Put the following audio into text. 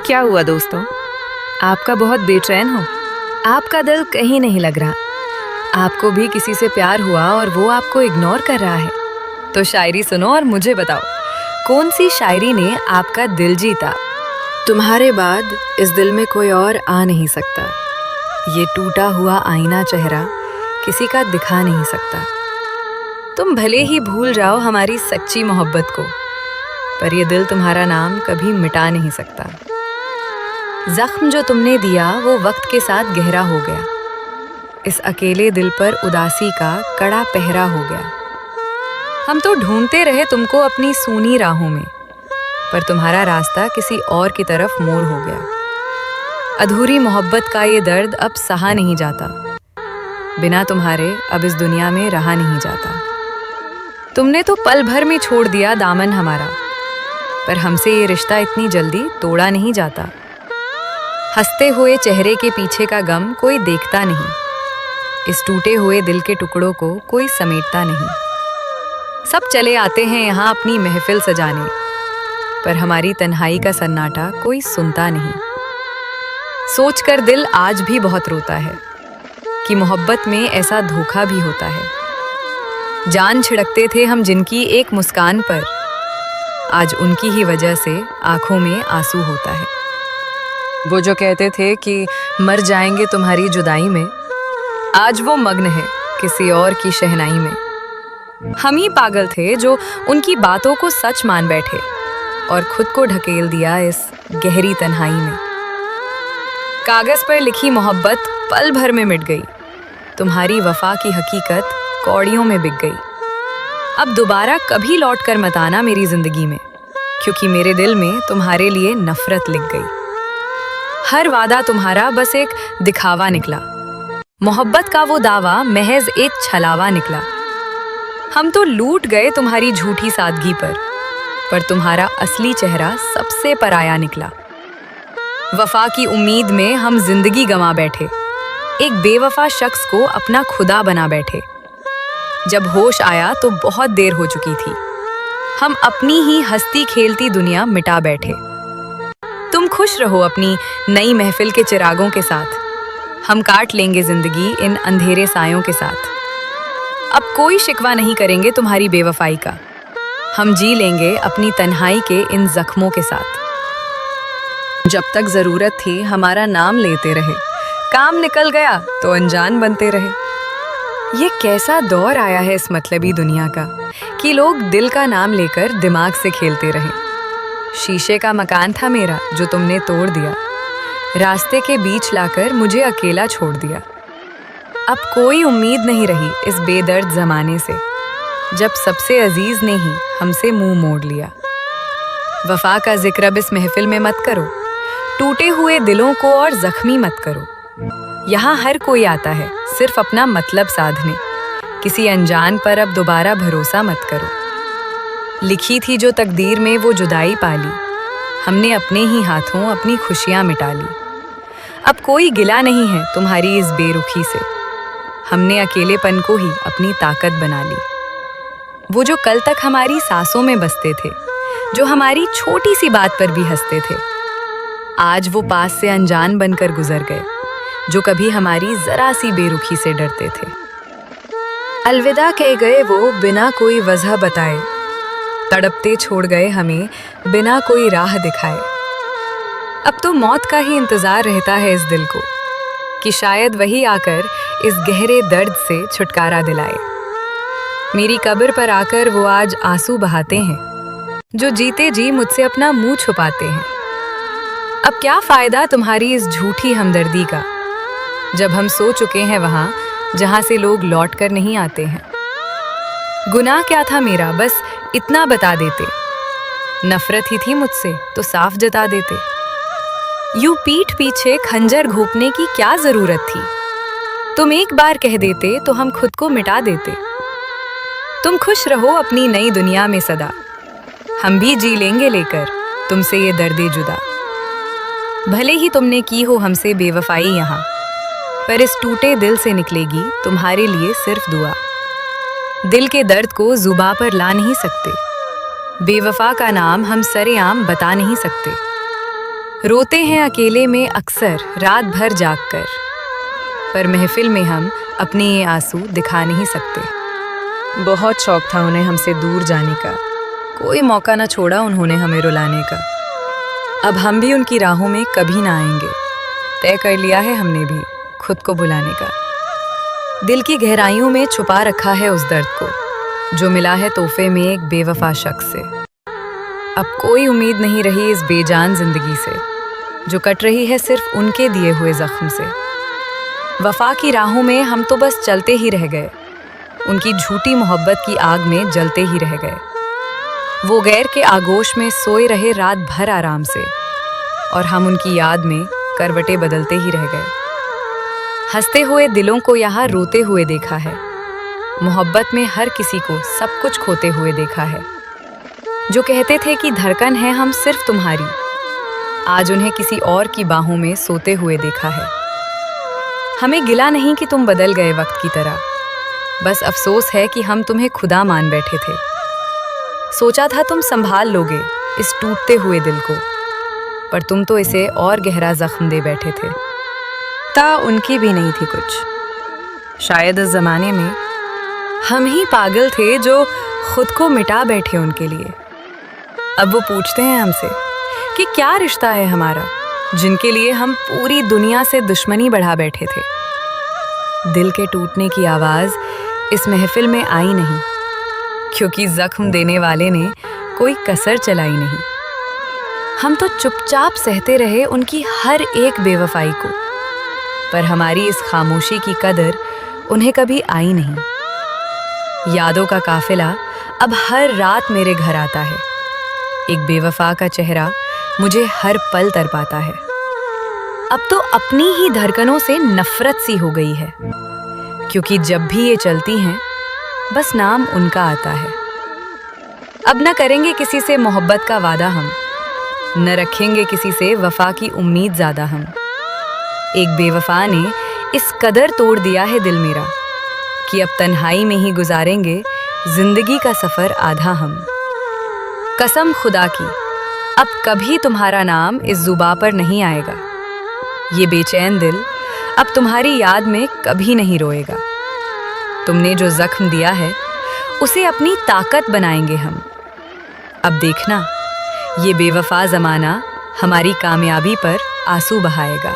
क्या हुआ दोस्तों? आपका बहुत बेचैन हो, आपका दिल कहीं नहीं लग रहा। आपको भी किसी से प्यार हुआ और वो आपको इग्नोर कर रहा है। तो शायरी सुनो और मुझे बताओ, कौन सी शायरी ने आपका दिल जीता? तुम्हारे बाद इस दिल में कोई और आ नहीं सकता। ये टूटा हुआ आईना चेहरा किसी का दिखा नहीं सकता। तुम भले ही भूल जाओ हमारी सच्ची मोहब्बत को, पर ये दिल तुम्हारा नाम कभी मिटा नहीं सकता। जख्म जो तुमने दिया वो वक्त के साथ गहरा हो गया। इस अकेले दिल पर उदासी का कड़ा पहरा हो गया। हम तो ढूंढते रहे तुमको अपनी सूनी राहों में, पर तुम्हारा रास्ता किसी और की तरफ मोड़ हो गया। अधूरी मोहब्बत का ये दर्द अब सहा नहीं जाता। बिना तुम्हारे अब इस दुनिया में रहा नहीं जाता। तुमने तो पल भर में छोड़ दिया दामन हमारा, पर हमसे ये रिश्ता इतनी जल्दी तोड़ा नहीं जाता। हंसते हुए चेहरे के पीछे का गम कोई देखता नहीं। इस टूटे हुए दिल के टुकड़ों को कोई समेटता नहीं। सब चले आते हैं यहाँ अपनी महफिल सजाने, पर हमारी तन्हाई का सन्नाटा कोई सुनता नहीं। सोचकर दिल आज भी बहुत रोता है कि मोहब्बत में ऐसा धोखा भी होता है। जान छिड़कते थे हम जिनकी एक मुस्कान पर, आज उनकी ही वजह से आंखों में आंसू होता है। वो जो कहते थे कि मर जाएंगे तुम्हारी जुदाई में, आज वो मग्न है किसी और की शहनाई में। हम ही पागल थे जो उनकी बातों को सच मान बैठे और खुद को ढकेल दिया इस गहरी तन्हाई में। कागज पर लिखी मोहब्बत पल भर में मिट गई। तुम्हारी वफा की हकीकत कौड़ियों में बिक गई। अब दोबारा कभी लौट कर मत आना मेरी जिंदगी में, क्योंकि मेरे दिल में तुम्हारे लिए नफरत लिख गई। हर वादा तुम्हारा बस एक दिखावा निकला। मोहब्बत का वो दावा महज एक छलावा निकला। हम तो लूट गए तुम्हारी झूठी सादगी पर तुम्हारा असली चेहरा सबसे पराया निकला। वफा की उम्मीद में हम जिंदगी गंवा बैठे, एक बेवफा शख्स को अपना खुदा बना बैठे। जब होश आया तो बहुत देर हो चुकी थी। हम अपनी ही हंसती खेलती दुनिया मिटा बैठे। तुम खुश रहो अपनी नई महफिल के चिरागों के साथ। हम काट लेंगे जिंदगी इन अंधेरे सायों के साथ। अब कोई शिकवा नहीं करेंगे तुम्हारी बेवफाई का। हम जी लेंगे अपनी तन्हाई के इन जख्मों के साथ। जब तक जरूरत थी हमारा नाम लेते रहे, काम निकल गया तो अनजान बनते रहे। ये कैसा दौर आया है इस मतलबी दुनिया का कि लोग दिल का नाम लेकर दिमाग से खेलते रहे। शीशे का मकान था मेरा जो तुमने तोड़ दिया, रास्ते के बीच लाकर मुझे अकेला छोड़ दिया। अब कोई उम्मीद नहीं रही इस बेदर्द जमाने से, जब सबसे अजीज ने ही हमसे मुंह मोड़ लिया। वफा का जिक्र अब इस महफिल में मत करो, टूटे हुए दिलों को और जख्मी मत करो। यहाँ हर कोई आता है सिर्फ अपना मतलब साधने, किसी अनजान पर अब दोबारा भरोसा मत करो। लिखी थी जो तकदीर में वो जुदाई पाली, हमने अपने ही हाथों अपनी खुशियाँ मिटा ली। अब कोई गिला नहीं है तुम्हारी इस बेरुखी से, हमने अकेलेपन को ही अपनी ताकत बना ली। वो जो कल तक हमारी सांसों में बसते थे, जो हमारी छोटी सी बात पर भी हंसते थे, आज वो पास से अनजान बनकर गुजर गए, जो कभी हमारी जरा सी बेरुखी से डरते थे। अलविदा कह गए वो बिना कोई वजह बताए, तड़पते छोड़ गए हमें बिना कोई राह दिखाए। अब तो मौत का ही इंतजार रहता है इस दिल को, कि शायद वही आकर इस गहरे दर्द से छुटकारा दिलाए। मेरी कब्र पर आकर वो आज आंसू बहाते हैं, जो जीते जी मुझसे अपना मुंह छुपाते हैं। अब क्या फायदा तुम्हारी इस झूठी हमदर्दी का, जब हम सो चुके हैं वहां जहां से लोग लौट कर नहीं आते हैं। गुनाह क्या था मेरा, बस इतना बता देते। नफरत ही थी मुझसे तो साफ जता देते। यूं पीठ पीछे खंजर घोंपने की क्या जरूरत थी। तुम एक बार कह देते तो हम खुद को मिटा देते। तुम खुश रहो अपनी नई दुनिया में सदा, हम भी जी लेंगे लेकर तुमसे ये दर्दे जुदा। भले ही तुमने की हो हमसे बेवफाई यहाँ, पर इस टूटे दिल से निकलेगी तुम्हारे लिए सिर्फ दुआ। दिल के दर्द को जुबां पर ला नहीं सकते, बेवफा का नाम हम सरेआम बता नहीं सकते। रोते हैं अकेले में अक्सर रात भर जागकर, पर महफिल में हम अपने ये आंसू दिखा नहीं सकते। बहुत शौक था उन्हें हमसे दूर जाने का, कोई मौका ना छोड़ा उन्होंने हमें रुलाने का। अब हम भी उनकी राहों में कभी ना आएंगे, तय कर लिया है हमने भी खुद को बुलाने का। दिल की गहराइयों में छुपा रखा है उस दर्द को जो मिला है तोहफे में एक बेवफा शख्स से। अब कोई उम्मीद नहीं रही इस बेजान जिंदगी से जो कट रही है सिर्फ उनके दिए हुए जख्म से। वफा की राहों में हम तो बस चलते ही रह गए, उनकी झूठी मोहब्बत की आग में जलते ही रह गए। वो गैर के आगोश में सोए रहे रात भर आराम से, और हम उनकी याद में करवटें बदलते ही रह गए। हंसते हुए दिलों को यहाँ रोते हुए देखा है, मोहब्बत में हर किसी को सब कुछ खोते हुए देखा है। जो कहते थे कि धड़कन है हम सिर्फ तुम्हारी, आज उन्हें किसी और की बाहों में सोते हुए देखा है। हमें गिला नहीं कि तुम बदल गए वक्त की तरह, बस अफसोस है कि हम तुम्हें खुदा मान बैठे थे। सोचा था तुम संभाल लोगे इस टूटते हुए दिल को, पर तुम तो इसे और गहरा जख्म दे बैठे थे। ता उनकी भी नहीं थी कुछ, शायद इस जमाने में हम ही पागल थे जो खुद को मिटा बैठे उनके लिए। अब वो पूछते हैं हमसे कि क्या रिश्ता है हमारा, जिनके लिए हम पूरी दुनिया से दुश्मनी बढ़ा बैठे थे। दिल के टूटने की आवाज़ इस महफिल में आई नहीं, क्योंकि जख्म देने वाले ने कोई कसर चलाई नहीं। हम तो चुपचाप सहते रहे उनकी हर एक बेवफाई को, पर हमारी इस खामोशी की कदर उन्हें कभी आई नहीं। यादों का काफिला अब हर रात मेरे घर आता है, एक बेवफा का चेहरा मुझे हर पल तड़पाता है। अब तो अपनी ही धड़कनों से नफरत सी हो गई है, क्योंकि जब भी ये चलती हैं बस नाम उनका आता है। अब न करेंगे किसी से मोहब्बत का वादा हम, न रखेंगे किसी से वफा की उम्मीद ज़्यादा हम। एक बेवफा ने इस कदर तोड़ दिया है दिल मेरा कि अब तन्हाई में ही गुजारेंगे जिंदगी का सफ़र आधा हम। कसम खुदा की अब कभी तुम्हारा नाम इस जुबा पर नहीं आएगा, ये बेचैन दिल अब तुम्हारी याद में कभी नहीं रोएगा। तुमने जो जख्म दिया है उसे अपनी ताकत बनाएंगे हम। अब देखना ये बेवफा ज़माना हमारी कामयाबी पर आंसू बहाएगा।